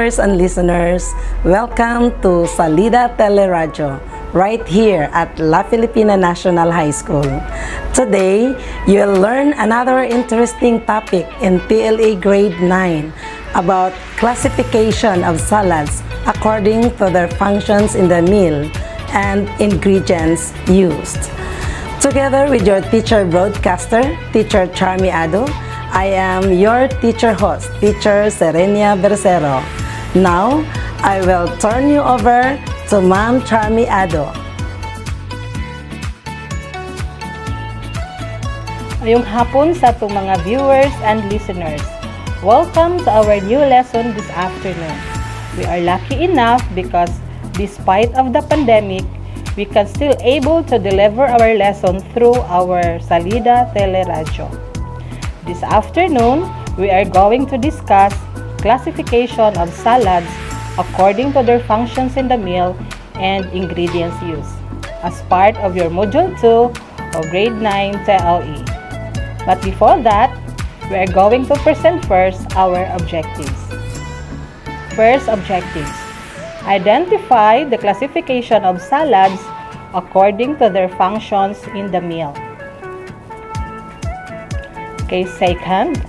viewers and listeners, welcome to Salida Teleradio, right here at La Filipina National High School. Today, you'll learn another interesting topic in PLA Grade 9 about classification of salads according to their functions in the meal and ingredients used. Together with your teacher broadcaster, Teacher Charmy Ado, I am your teacher host, Teacher Serenia Bercero. Now, I will turn you over to Ma'am Charmy Ado. Ngayong hapon sa itong mga viewers and listeners. Welcome to our new lesson this afternoon. We are lucky enough because despite of the pandemic, we can still able to deliver our lesson through our Salida Teleradio. This afternoon, we are going to discuss classification of salads according to their functions in the meal and ingredients used as part of your Module 2 of Grade 9 TLE. But before that, we are going to present first our objectives. First objectives. Identify the classification of salads according to their functions in the meal. Okay, second,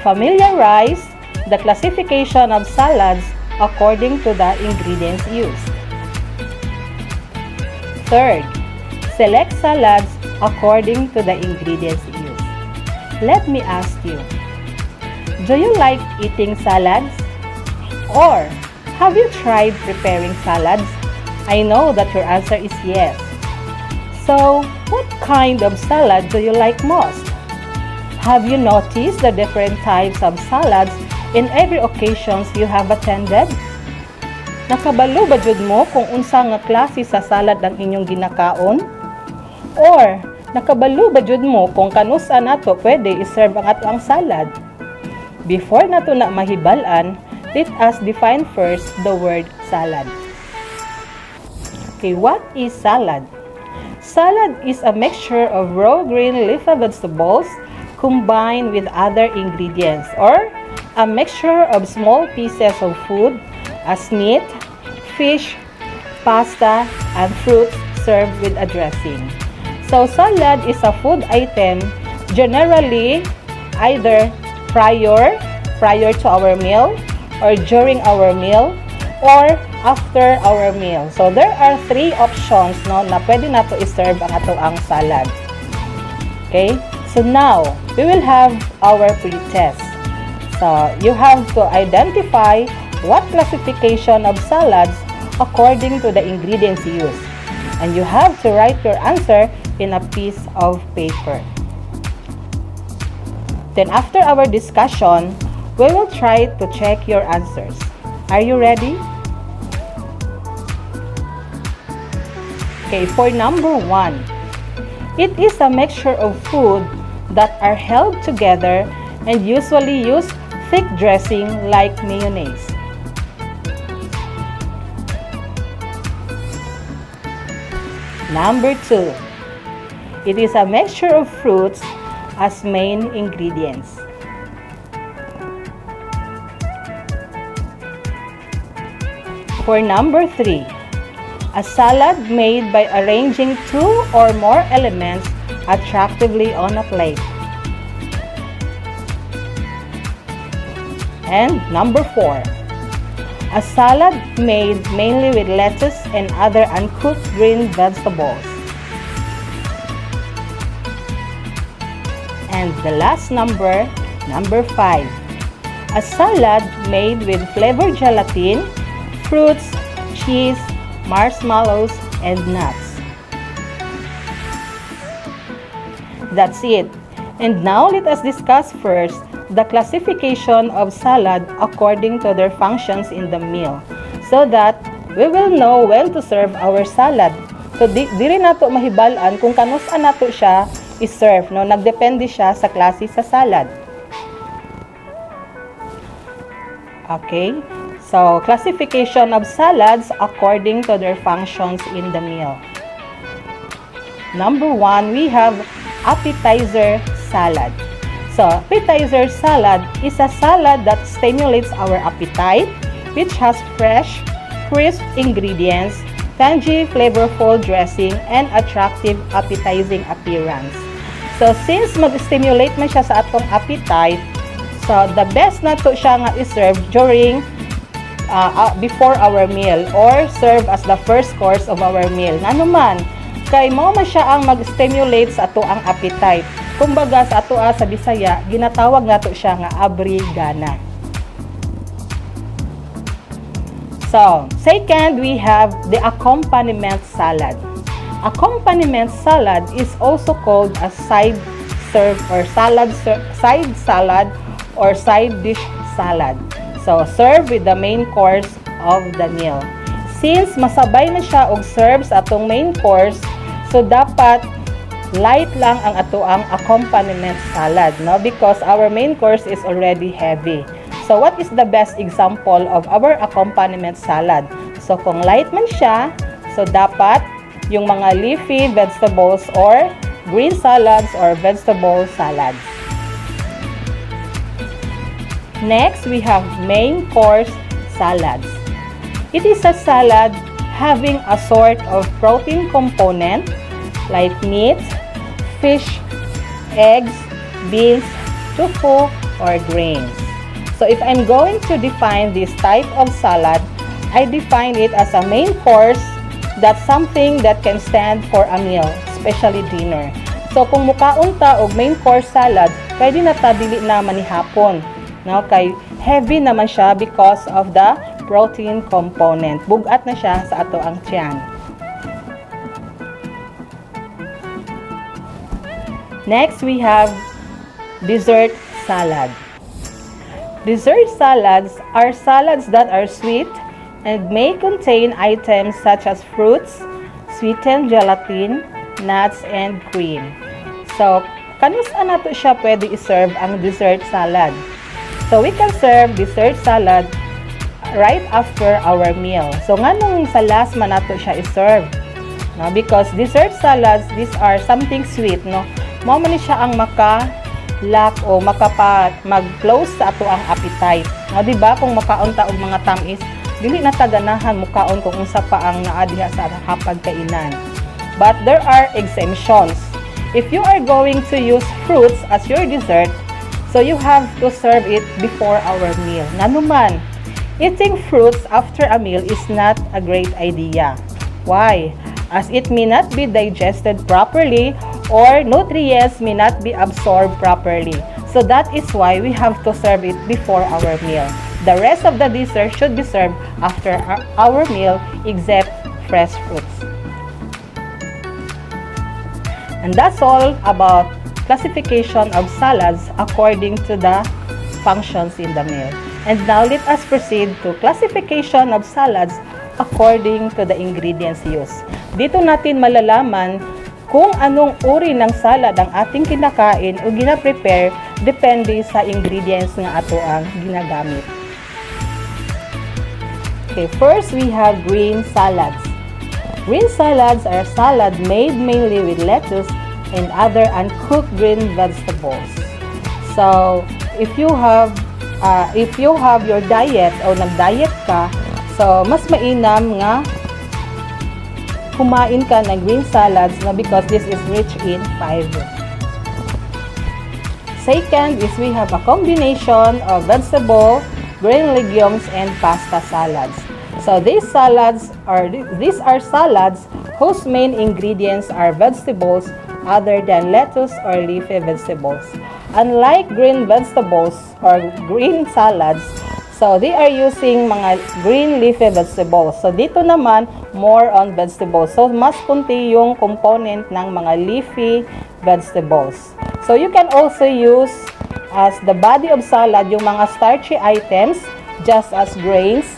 familiarize the classification of salads according to the ingredients used. Third, select salads according to the ingredients used. Let me ask you, do you like eating salads? Or have you tried preparing salads? I know that your answer is yes. So, what kind of salad do you like most? Have you noticed the different types of salads in every occasions you have attended? Nakabalo ba jud mo kung unsa nga klase sa salad ang inyong ginakaon? Or nakabalo ba jud mo kung kanusa nato pwede i-serve ang ato ang salad? Before nato na mahibal-an, let us define first the word salad. Okay, what is salad? Salad is a mixture of raw green leafy vegetables combined with other ingredients, or a mixture of small pieces of food as meat, fish, pasta, and fruit served with a dressing. So salad is a food item generally either prior to our meal, or during our meal, or after our meal. So there are three options na pwede nato i-serve ang ato ang salad. Okay? So now, we will have our pre-test. So, you have to identify what classification of salads according to the ingredients used. And you have to write your answer in a piece of paper. Then after our discussion, we will try to check your answers. Are you ready? Okay, for number 1, it is a mixture of food that are held together and usually use thick dressing like mayonnaise. Number 2, it is a mixture of fruits as main ingredients. For number 3, a salad made by arranging 2 or more elements attractively on a plate. And number 4, a salad made mainly with lettuce and other uncooked green vegetables. And the last number 5, a salad made with flavored gelatin, fruits, cheese, marshmallows, and nuts. That's it. And now let us discuss first the classification of salad according to their functions in the meal, so that we will know when to serve our salad. So diri nato mahibal-an kung kanusa nato siya i-serve, no? Nagdepende siya sa klase sa salad. Okay? So, classification of salads according to their functions in the meal. Number 1, we have appetizer salad. So, appetizer salad is a salad that stimulates our appetite which has fresh, crisp ingredients, tangy, flavorful dressing, and attractive, appetizing appearance. So, since mag-stimulate man siya sa atong appetite, so the best na to siya nga i-serve during before our meal or serve as the first course of our meal. Ano man, kay mao man siya ang mag-stimulate sa ato ang appetite. Kumbaga sa ato sa Bisaya, ginatawag nato siya nga abrigana. So, second, we have the accompaniment salad. Accompaniment salad is also called a side serve or side salad or side dish salad. So, serve with the main course of the meal. Since masabay na siya og serve sa atong main course, so dapat light lang ang atoang accompaniment salad, no? Because our main course is already heavy. So, what is the best example of our accompaniment salad? So, kung light man siya, so dapat yung mga leafy vegetables or green salads or vegetable salads. Next, we have main course salads. It is a salad having a sort of protein component like meat, fish, eggs, beans, tofu, or grains. So if I'm going to define this type of salad, I define it as a main course. That's something that can stand for a meal, especially dinner. So kung mukaon ta og main course salad, pwede na ta dili na manihapon. No, kay heavy naman siya because of the protein component. Bugat na siya sa ato ang tiyan. Next, we have dessert salad. Dessert salads are salads that are sweet and may contain items such as fruits, sweetened gelatin, nuts, and cream. So, kanus-an nato siya pwede i-serve ang dessert salad? So, we can serve dessert salad right after our meal. So, nganong sa last man nato siya i-serve? No? Because dessert salads, these are something sweet, no? Mao man ni siya ang maka-lock o mag-close sa ato ang appetite. No, di ba kung makaon ta og mga tamis, dili na ta ganahan mukaon kung unsa pa ang naa diha sa hapag kainan. But there are exemptions. If you are going to use fruits as your dessert, so you have to serve it before our meal. Nanuman, eating fruits after a meal is not a great idea. Why? As it may not be digested properly or nutrients may not be absorbed properly. So that is why we have to serve it before our meal. The rest of the dessert should be served after our meal except fresh fruits. And that's all about classification of salads according to the functions in the meal. And now let us proceed to classification of salads according to the ingredients used. Dito natin malalaman kung anong uri ng salad ang ating kinakain o gina-prepare depende sa ingredients nga ato ang ginagamit. Okay, first we have green salads. Green salads are salad made mainly with lettuce and other uncooked green vegetables. So, if you have your diet o nag-diet ka, so mas mainam nga kumain ka ng green salads na because this is rich in fiber. Second is we have a combination of vegetable, green legumes, and pasta salads. So these are salads whose main ingredients are vegetables other than lettuce or leafy vegetables. Unlike green vegetables or green salads, so they are using mga green leafy vegetables. So dito naman, more on vegetables. So mas kunti yung component ng mga leafy vegetables. So you can also use as the body of salad yung mga starchy items just as grains,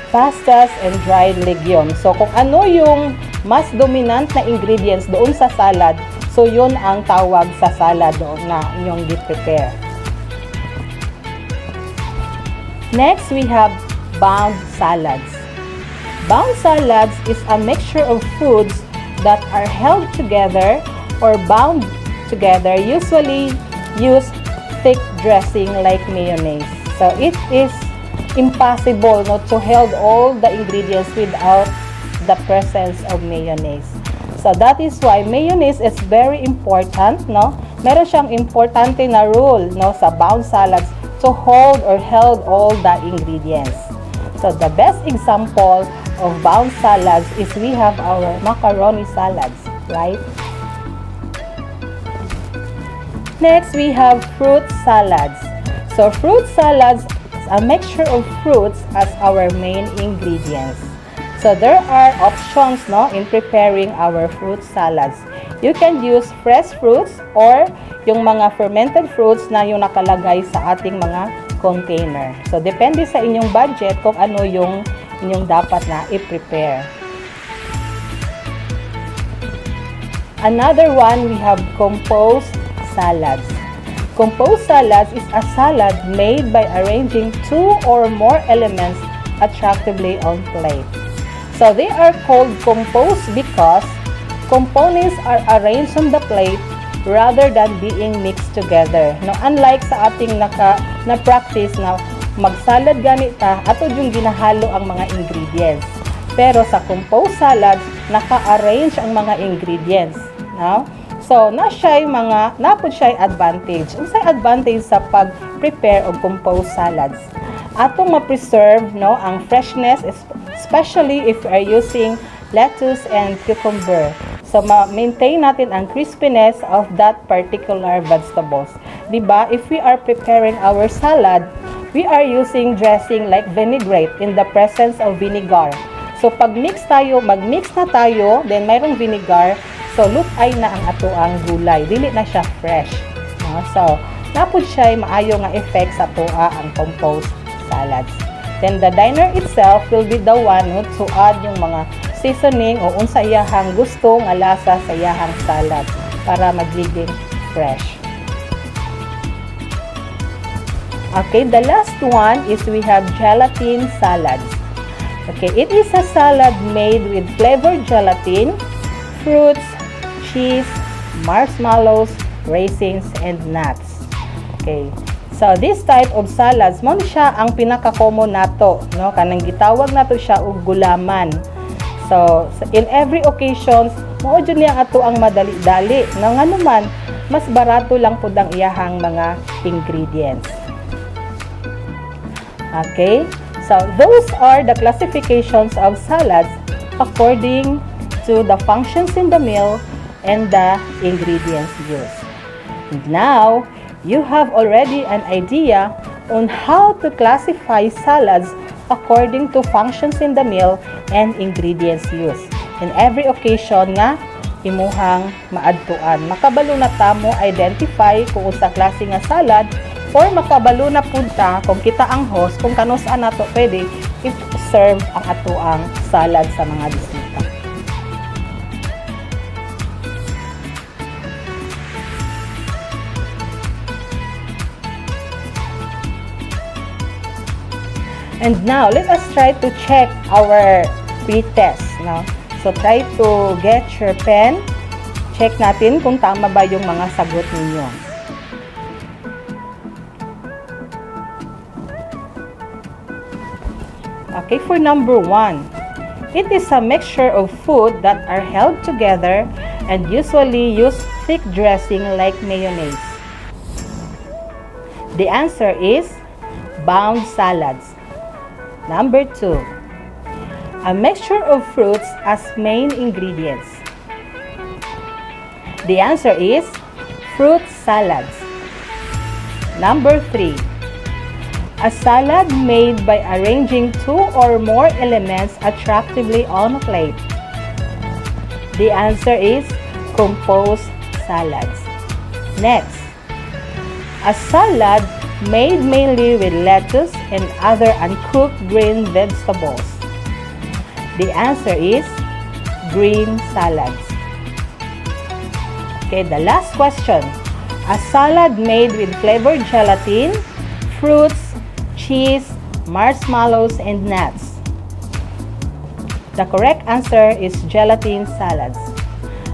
pastas, and dried legumes. So kung ano yung mas dominant na ingredients doon sa salad, so yun ang tawag sa salad doon na inyong i-prepare. Next, we have bound salads. Bound salads is a mixture of foods that are held together or bound together, usually use thick dressing like mayonnaise. So it impossible no, to hold all the ingredients without the presence of mayonnaise. So that is why mayonnaise is very important, no? Meron siyang importante na role, no, sa bound salads to hold or held all the ingredients. So the best example of bound salads is we have our macaroni salads, right? Next, we have fruit salads. So fruit salads is a mixture of fruits as our main ingredients. So there are options, no, in preparing our fruit salads. You can use fresh fruits or yung mga fermented fruits na yung nakalagay sa ating mga container. So depende sa inyong budget kung ano yung inyong dapat na i-prepare. Another one, we have composed salads. Composed salads is a salad made by arranging two or more elements attractively on plate. So they are called composed because components are arranged on the plate rather than being mixed together. No, unlike sa ating na-practice na magsalad ganita ato yung ginahalo ang mga ingredients. Pero sa composed salads, naka-arrange ang mga ingredients. No? So, napod siya'y advantage. Unsay advantage sa pag-prepare of composed salads? Atong ma-preserve, no, ang freshness, especially if we are using lettuce and cucumber. So, ma-maintain natin ang crispiness of that particular vegetables. Diba? If we are preparing our salad, we are using dressing like vinaigrette in the presence of vinegar. So, pag mag-mix na tayo, then mayroong vinegar, so lutay na ang ato ang gulay. Dili na siya fresh. No? So, napod siya maayo nga effect sa toa ang composed salads. Then, the diner itself will be the one to add yung mga seasoning o unsa iyahang gusto nga lasa sa iyahang salad para magiging fresh. Okay, the last one is we have gelatin salads. Okay, it is a salad made with flavored gelatin, fruits, cheese, marshmallows, raisins, and nuts. Okay, so this type of salads, mo siya ang pinaka-common nato, no? Kanang gitawag nato siya og gulaman. So, in every occasions, mao jud niya ato ang madali-dali. Nga naman, mas barato lang pud ang iyahang mga ingredients. Okay? So, those are the classifications of salads according to the functions in the meal and the ingredients used. And now, you have already an idea on how to classify salads according to functions in the meal and ingredients used. In every occasion nga, imuhang maadtuan. Makabalo na ta mo identify kung usa klase nga salad or makabalo na punta kung kita ang host kung kanus-an nato pwede i-serve ang atuang salad sa mga bisita. And now, let us try to check our pre-test. No? So, try to get your pen. Check natin kung tama ba yung mga sagot ninyo. Okay, for number 1. It is a mixture of food that are held together and usually use thick dressing like mayonnaise. The answer is bound salads. Number 2, a mixture of fruits as main ingredients. The answer is fruit salads. Number 3, a salad made by arranging two or more elements attractively on a plate. The answer is composed salads. Next, a salad made mainly with lettuce and other uncooked green vegetables. The answer is green salads. Okay, the last question. A salad made with flavored gelatin, fruits, cheese, marshmallows, and nuts. The correct answer is gelatin salads.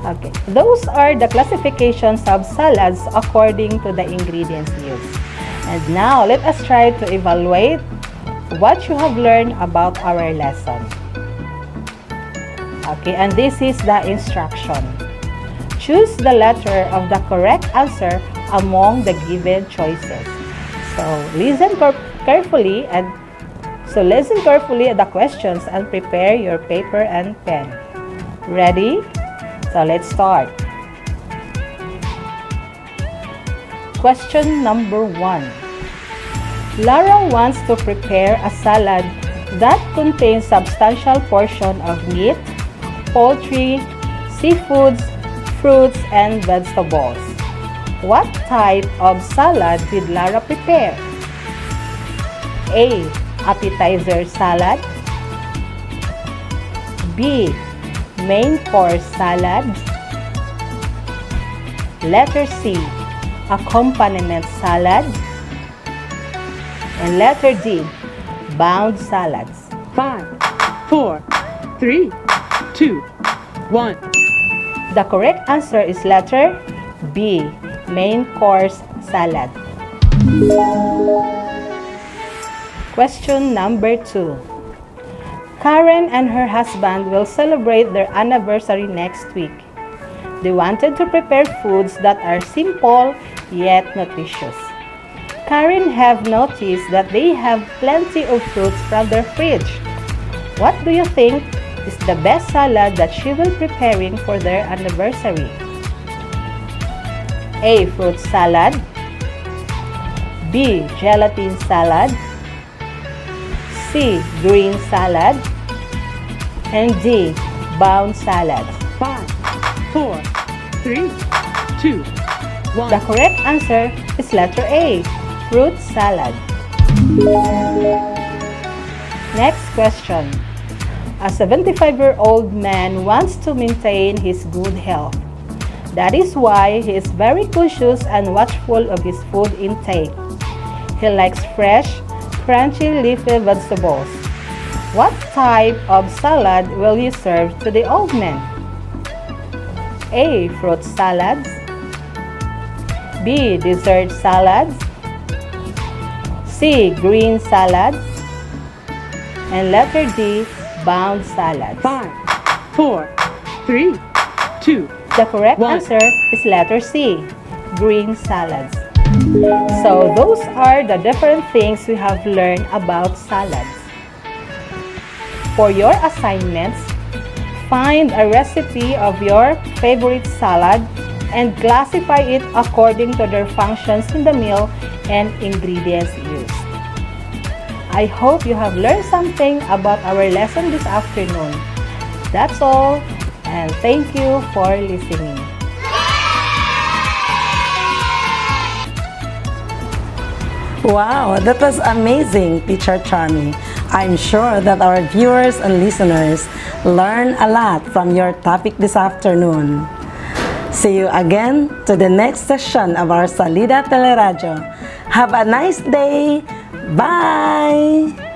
Okay, those are the classifications of salads according to the ingredients used. And now, let us try to evaluate what you have learned about our lesson. Okay, and this is the instruction. Choose the letter of the correct answer among the given choices. So listen carefully at the questions and prepare your paper and pen. Ready? So let's start. Question number 1. Lara wants to prepare a salad that contains substantial portion of meat, poultry, seafoods, fruits, and vegetables. What type of salad did Lara prepare? A. Appetizer salad. B. Main course salad. Letter C. Accompaniment salad. And letter D. Bound salads. 5, 4, 3, 2, 1. The correct answer is letter B. Main course salad. Question number 2. Karen and her husband will celebrate their anniversary next week. They wanted to prepare foods that are simple yet nutritious. Karen have noticed that they have plenty of fruits from their fridge. What do you think is the best salad that she will preparing for their anniversary? A. Fruit salad. B. Gelatin salad. C. Green salad. And D. Bound salad. 5, 4, 3, 2, 1. The correct answer is letter A. Fruit salad. Next question. A 75-year-old man wants to maintain his good health. That is why he is very cautious and watchful of his food intake. He likes fresh, crunchy leafy vegetables. What type of salad will you serve to the old man? A. Fruit salads. B. Dessert salads. C. Green salads. And letter D. Bound salads. 5, 4, 3, 2. The correct 1. answer is letter C. Green salads. So those are the different things we have learned about salads. For your assignments, find a recipe of your favorite salad and classify it according to their functions in the meal and ingredients used. I hope you have learned something about our lesson this afternoon. That's all, and thank you for listening. Wow, that was amazing, Teacher Charmy. I'm sure that our viewers and listeners learn a lot from your topic this afternoon. See you again to the next session of our Salida Teleradio. Have a nice day. Bye!